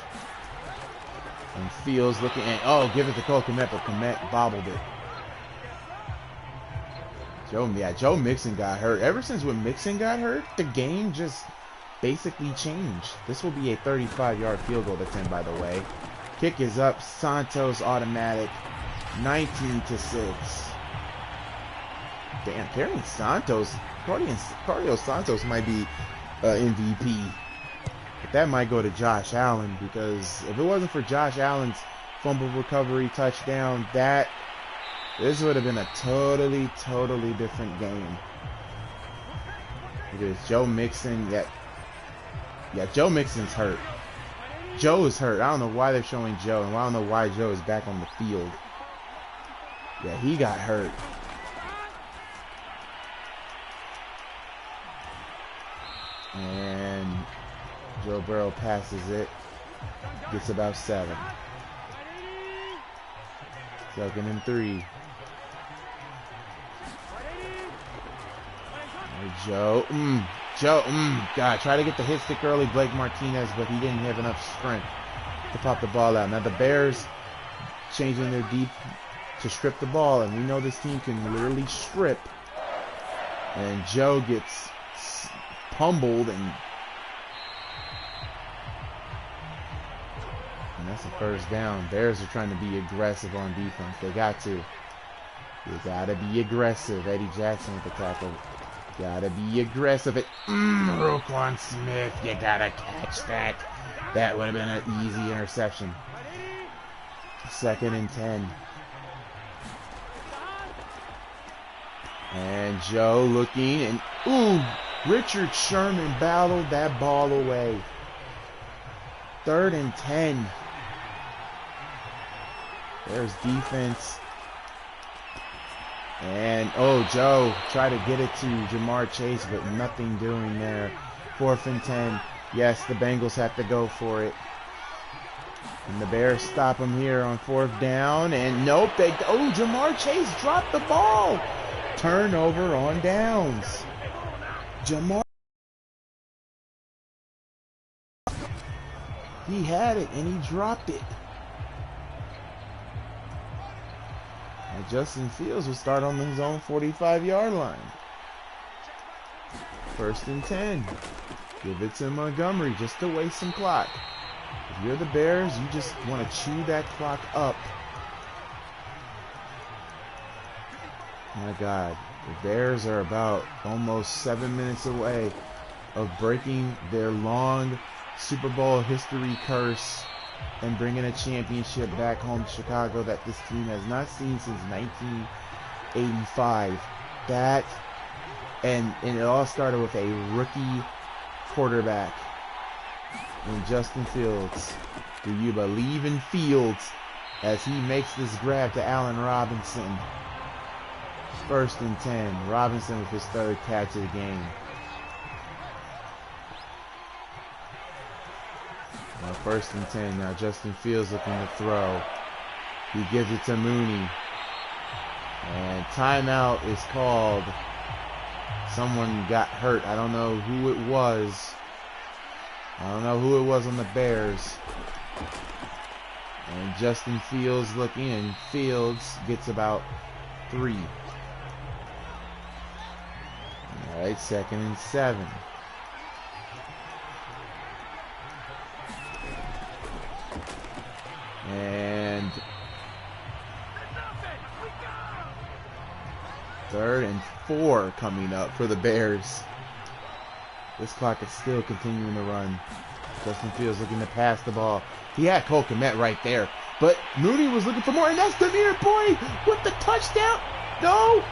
And Fields looking at, give it to Cole Kmet, but Kmet bobbled it. Joe Mixon got hurt. Ever since when Mixon got hurt, the game just basically changed. This will be a 35-yard field goal that's in, by the way. Kick is up. Santos automatic. 19-6. Damn, carrying Santos. Cardio Santos might be MVP. But that might go to Josh Allen, because if it wasn't for Josh Allen's fumble recovery touchdown, this would have been a totally different game. Because Joe Mixon, Joe Mixon's hurt. Joe is hurt. I don't know why they're showing Joe, and I don't know why Joe is back on the field. Yeah, he got hurt. And Joe Burrow passes it. Gets about 7. 2nd and 3. God, try to get the hit stick early, Blake Martinez, but he didn't have enough strength to pop the ball out. Now the Bears changing their deep to strip the ball, and we know this team can literally strip. And Joe gets pummeled, and That's a first down. Bears are trying to be aggressive on defense. They got to. You gotta be aggressive. Eddie Jackson with the tackle. Gotta be aggressive. Roquan Smith, you gotta catch that. That would have been an easy interception. 2nd and 10. And Joe looking, and Richard Sherman battled that ball away. 3rd and 10. There's defense. And, Joe tried to get it to Jamar Chase, but nothing doing there. 4th and 10. Yes, the Bengals have to go for it. And the Bears stop him here on 4th down. And nope, Jamar Chase dropped the ball. Turnover on downs. Jamar, he had it and he dropped it. And Justin Fields will start on his own 45-yard line. 1st and 10. Give it to Montgomery just to waste some clock. If you're the Bears, you just want to chew that clock up. My God, the Bears are about almost 7 minutes away of breaking their long Super Bowl history curse and bringing a championship back home to Chicago that this team has not seen since 1985. And it all started with a rookie quarterback in Justin Fields. Do you believe in Fields as he makes this grab to Allen Robinson? 1st and 10. Robinson with his 3rd catch of the game. Now 1st and 10. Now Justin Fields looking to throw. He gives it to Mooney. And timeout is called. Someone got hurt. I don't know who it was. I don't know who it was on the Bears. And Justin Fields looking, and Fields gets about 3. All right, 2nd and 7. And 3rd and 4 coming up for the Bears. This clock is still continuing to run. Justin Fields looking to pass the ball. He had Cole Kmet right there, but Mooney was looking for more, and that's Demir Boyd with the touchdown. No!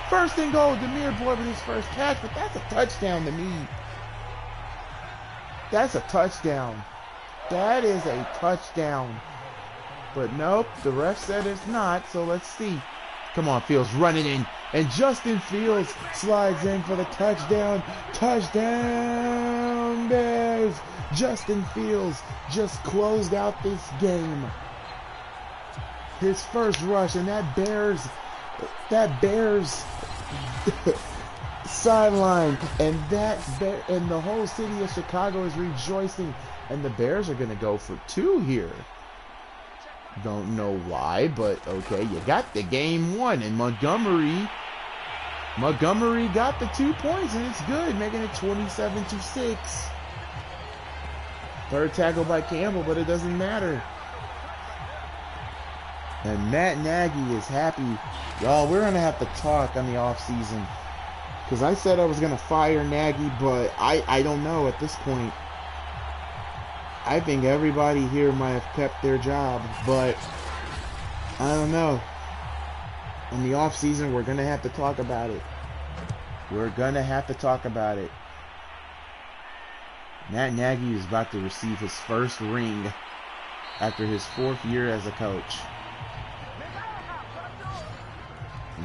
1st and goal, Demir Boyd with his 1st catch, but that's a touchdown to me. That's a touchdown. That is a touchdown. But nope, the ref said it's not, so let's see. Come on, Fields running in, and Justin Fields slides in for the touchdown. Touchdown, Bears! Justin Fields just closed out this game. His 1st rush, and that Bears sideline, and and the whole city of Chicago is rejoicing, and the Bears are going to go for 2 here. Don't know why, but okay, you got the game won, and Montgomery got the 2 points, and it's good, making it 27-6. 3rd tackle by Campbell, but it doesn't matter. And Matt Nagy is happy. Y'all, we're going to have to talk on the offseason, because I said I was going to fire Nagy, but I don't know at this point. I think everybody here might have kept their job, but I don't know. In the offseason, we're going to have to talk about it. We're going to have to talk about it. Matt Nagy is about to receive his 1st ring after his 4th year as a coach.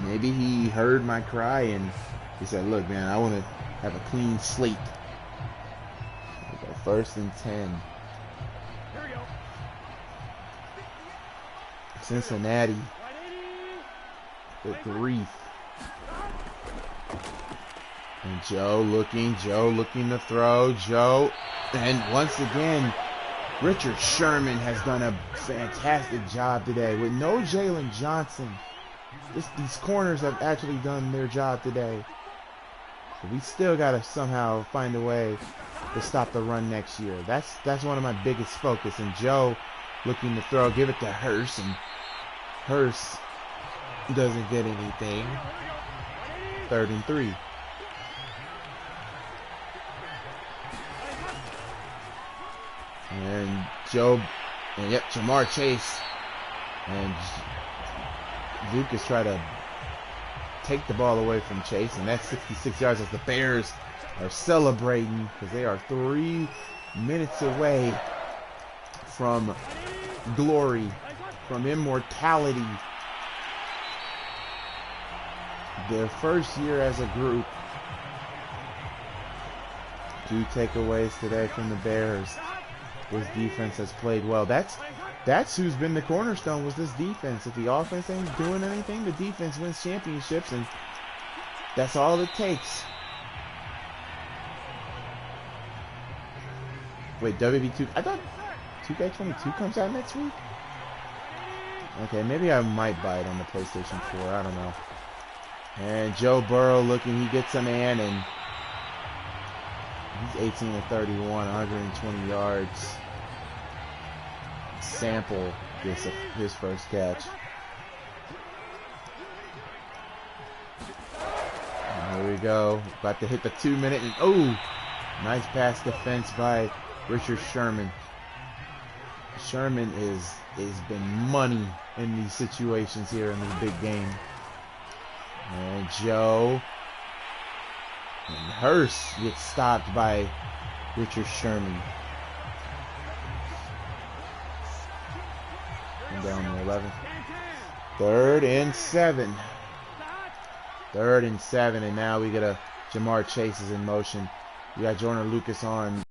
Maybe he heard my cry and he said, look, man, I want to have a clean slate. Okay, 1st and 10. Cincinnati. The 3. And Joe looking to throw. Joe. And once again, Richard Sherman has done a fantastic job today with no Jalen Johnson. These corners have actually done their job today. But we still got to somehow find a way to stop the run next year. That's one of my biggest focus. And Joe looking to throw. Give it to Hurst, and Hurst doesn't get anything. 3rd and 3. And Jamar Chase and Lucas try to take the ball away from Chase, and that's 66 yards as the Bears are celebrating because they are 3 minutes away from glory, from immortality. Their first year as a group. 2 takeaways today from the Bears. This defense has played well. That's who's been the cornerstone, was this defense. If the offense ain't doing anything, the defense wins championships, and that's all it takes. Wait, WB2, I thought 2K22 comes out next week? Okay, maybe I might buy it on the PlayStation 4, I don't know. And Joe Burrow looking, he gets a man, and he's 18 of 31, 120 yards. Sample gets his first catch. And here we go. About to hit the 2-minute, and oh! Nice pass defense by Richard Sherman. Sherman has been money in these situations here in this big game. And Joe and Hurst gets stopped by Richard Sherman. And down to 11. 3rd and 7. 3rd and 7, and now we get a Jamar Chase is in motion. We got Jordan Lucas on.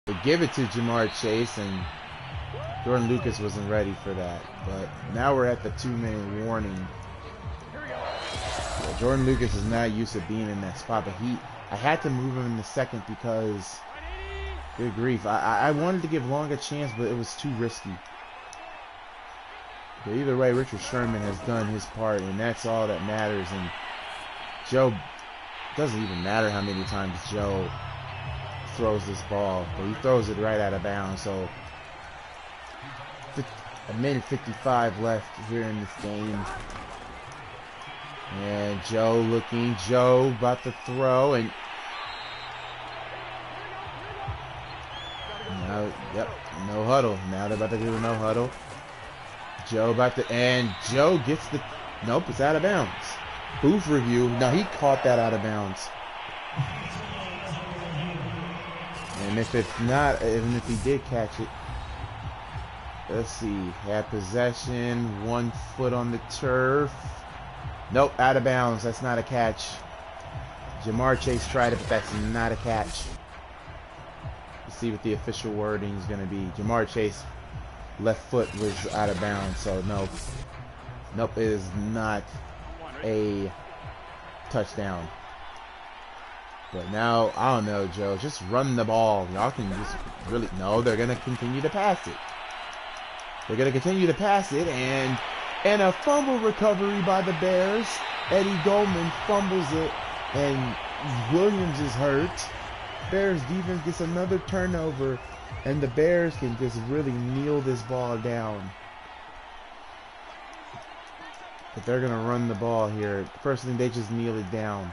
They give it to Jamar Chase, and Jordan Lucas wasn't ready for that. But now we're at the 2-minute warning. Yeah, Jordan Lucas is not used to being in that spot, but I had to move him in the second because, good grief, I wanted to give Long a chance, but it was too risky. But either way, Richard Sherman has done his part, and that's all that matters. And Joe, doesn't even matter how many times Joe throws this ball, but he throws it right out of bounds. So 1:55 left here in this game. And Joe looking, Joe about to throw, and now, yep, no huddle. Now they're about to do a no huddle. Joe about to, and Joe gets the, nope, it's out of bounds. Booth review, now he caught that out of bounds. And if it's not, even if he did catch it, let's see, had possession, 1 foot on the turf. Nope, out of bounds, that's not a catch. Jamar Chase tried it, but that's not a catch. Let's see what the official wording is going to be. Jamar Chase left foot was out of bounds, so nope. Nope, it is not a touchdown. But now, I don't know, Joe, just run the ball. Y'all can just really, no, they're going to continue to pass it. They're going to continue to pass it, and a fumble recovery by the Bears. Eddie Goldman fumbles it, and Williams is hurt. Bears defense gets another turnover, and the Bears can just really kneel this ball down. But they're going to run the ball here. First thing, they just kneel it down.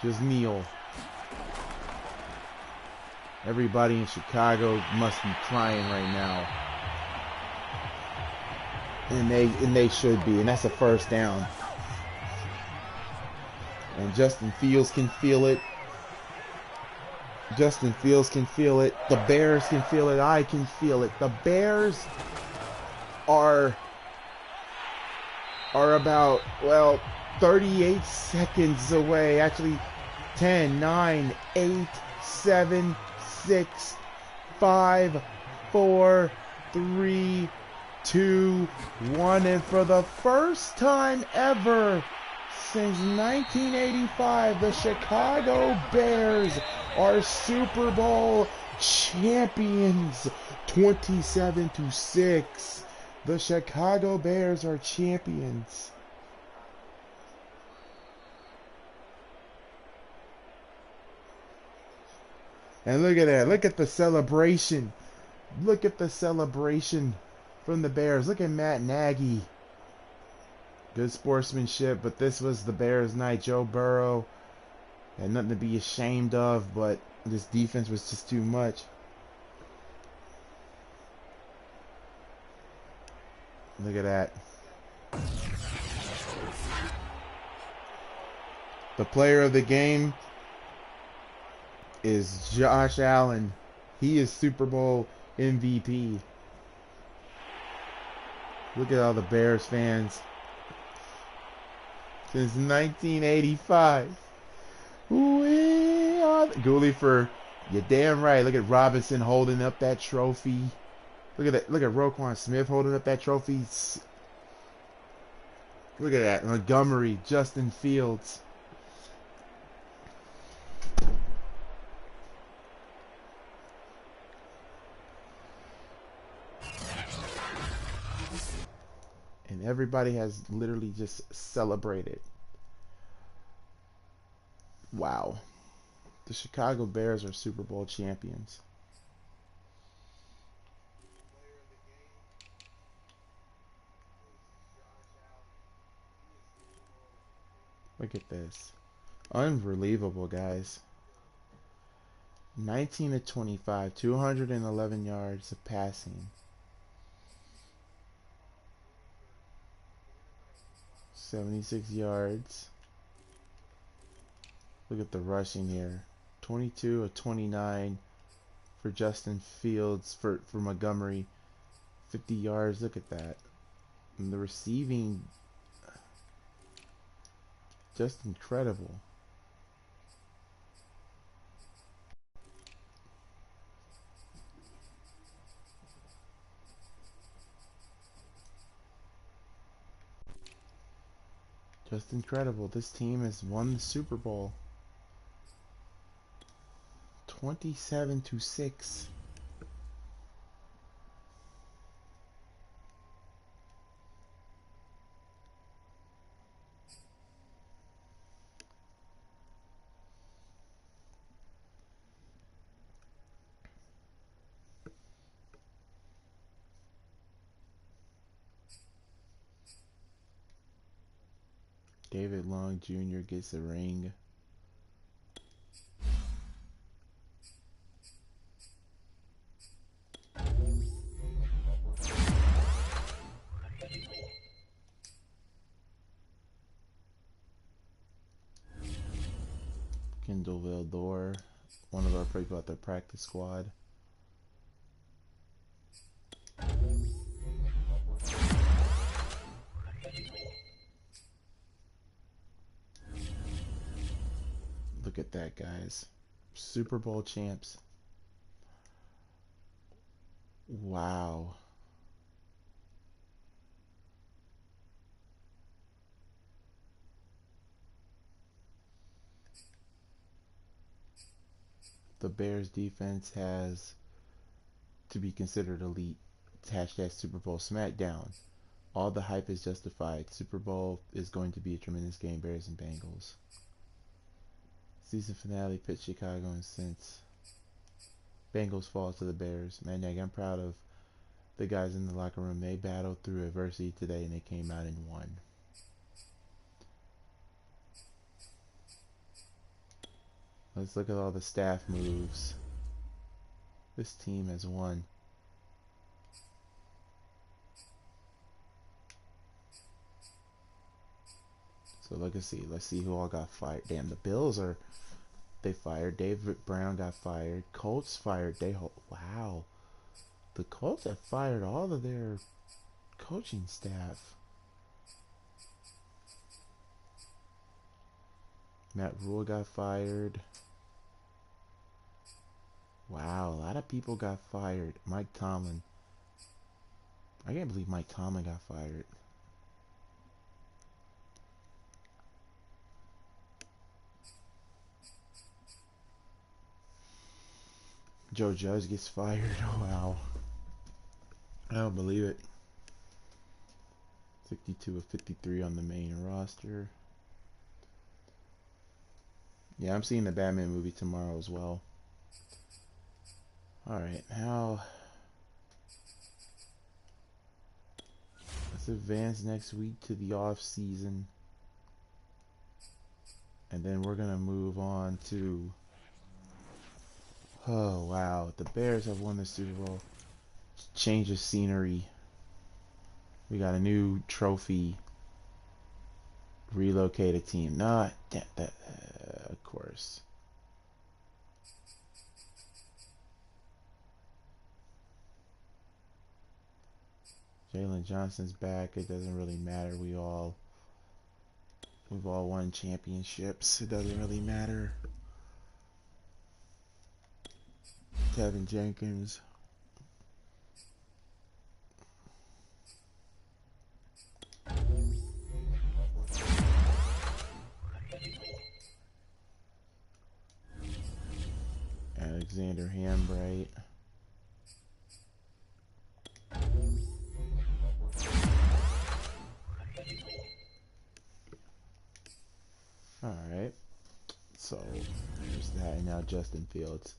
Just kneel. Everybody in Chicago must be crying right now. And they should be. And that's a first down. And Justin Fields can feel it. Justin Fields can feel it. The Bears can feel it. I can feel it. The Bears are about, well, 38 seconds away. Actually, 10, 9, 8, 7, 6, 5, 4, 3, 2, 1. And for the first time ever since 1985, the Chicago Bears are Super Bowl champions. 27-6. The Chicago Bears are champions. And look at that. Look at the celebration. Look at the celebration from the Bears. Look at Matt Nagy. Good sportsmanship, but this was the Bears' night. Joe Burrow had nothing to be ashamed of, but this defense was just too much. Look at that. The player of the game is Josh Allen. He is Super Bowl MVP. Look at all the Bears fans. Since 1985. We are Goolie for you're damn right. Look at Robinson holding up that trophy. Look at that. Look at Roquan Smith holding up that trophy. Look at that. Montgomery, Justin Fields. And everybody has literally just celebrated. Wow. The Chicago Bears are Super Bowl champions. Look at this. Unbelievable, guys. 19 to 25, 211 yards of passing. 76 yards. Look at the rushing here. 22 of 29 for Justin Fields, for Montgomery. 50 yards. Look at that. And the receiving, just incredible. Just incredible. This team has won the Super Bowl. 27 to 6. David Long Jr. gets a ring. Kendall Vildor, one of our people at the practice squad. Look at that, guys. Super Bowl champs. Wow. The Bears defense has to be considered elite. Hashtag Super Bowl Smackdown. All the hype is justified. Super Bowl is going to be a tremendous game. Bears and Bengals. Season finale pit Chicago and since Bengals fall to the Bears. Man, I'm proud of the guys in the locker room. They battled through adversity today and they came out and won. Let's look at all the staff moves. This team has won. So let's see who all got fired. Damn, the Bills they fired. David Brown got fired. Colts fired. Wow. The Colts have fired all of their coaching staff. Matt Rule got fired. Wow, a lot of people got fired. Mike Tomlin. I can't believe Mike Tomlin got fired. Joe Judge gets fired. Oh, wow. I don't believe it. 52 of 53 on the main roster. Yeah, I'm seeing the Batman movie tomorrow as well. All right, now let's advance next week to the off season, and then we're gonna move on to. Oh wow, the Bears have won the Super Bowl. Change of scenery. We got a new trophy. Relocate a team. Not that of course. Jalen Johnson's back. It doesn't really matter. We've all won championships. It doesn't really matter. Kevin Jenkins. Alexander Hambright. Alright. So, there's that. And now Justin Fields.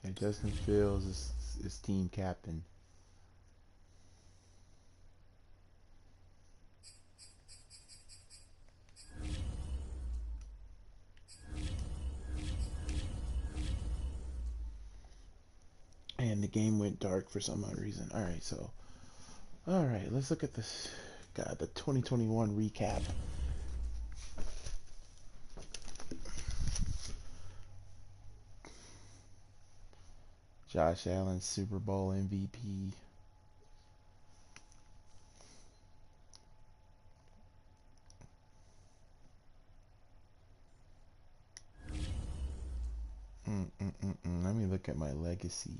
And Justin Fields is team captain. And the game went dark for some odd reason. Alright, so. Alright, let's look at this. God, the 2021 recap. Josh Allen, Super Bowl MVP. Let me look at my legacy.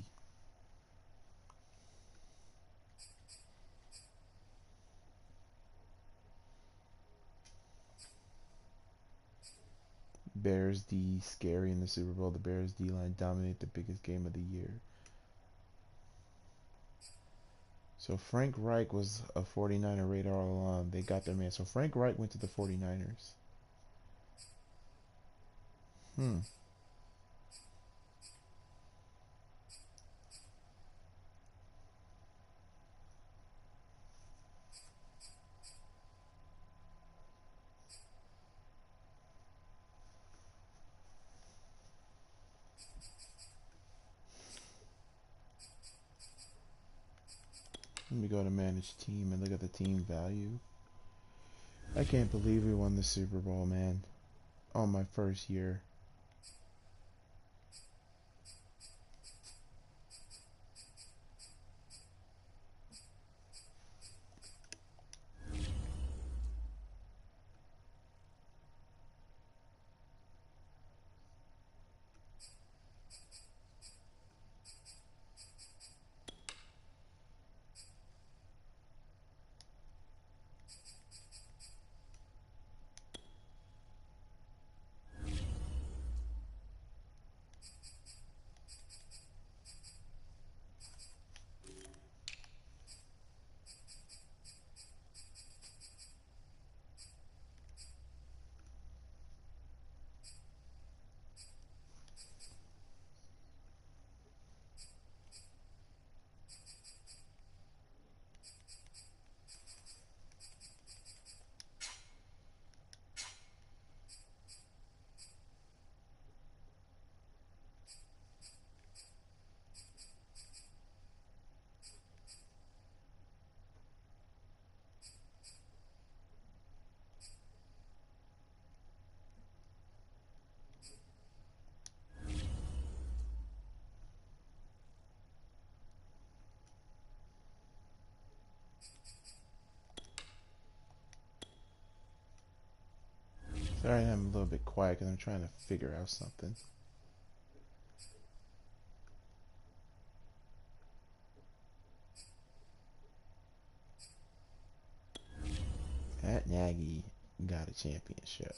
Bears D scary in the Super Bowl. The Bears D line dominate the biggest game of the year. So Frank Reich was a 49er radar all along. They got their man. So Frank Reich went to the 49ers. Let me go to manage team and look at the team value. I can't believe we won the Super Bowl, man. On my first year. Sorry, I'm a little bit quiet because I'm trying to figure out something. Matt Nagy got a championship.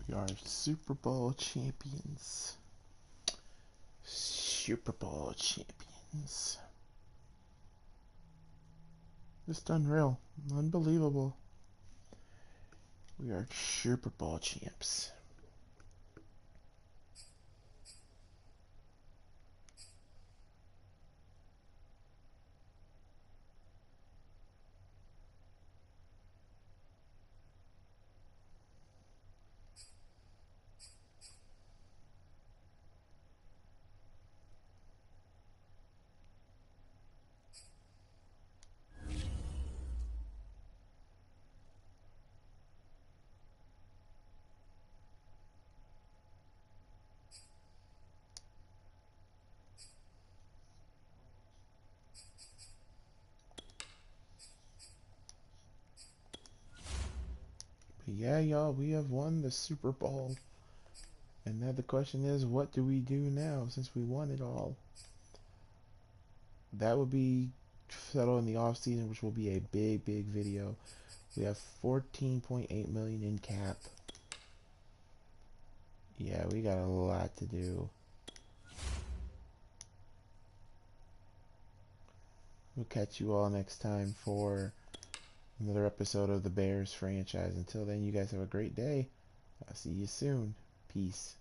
We are Super Bowl champions. Super Bowl champions. Just unreal. Unbelievable. We are Super Bowl champs. But yeah, y'all, we have won the Super Bowl. And now the question is, what do we do now since we won it all? That would be settled in the off season, which will be a big video. We have 14.8 million in cap. Yeah, we got a lot to do. We'll catch you all next time for another episode of the Bears franchise. Until then, you guys have a great day. I'll see you soon. Peace.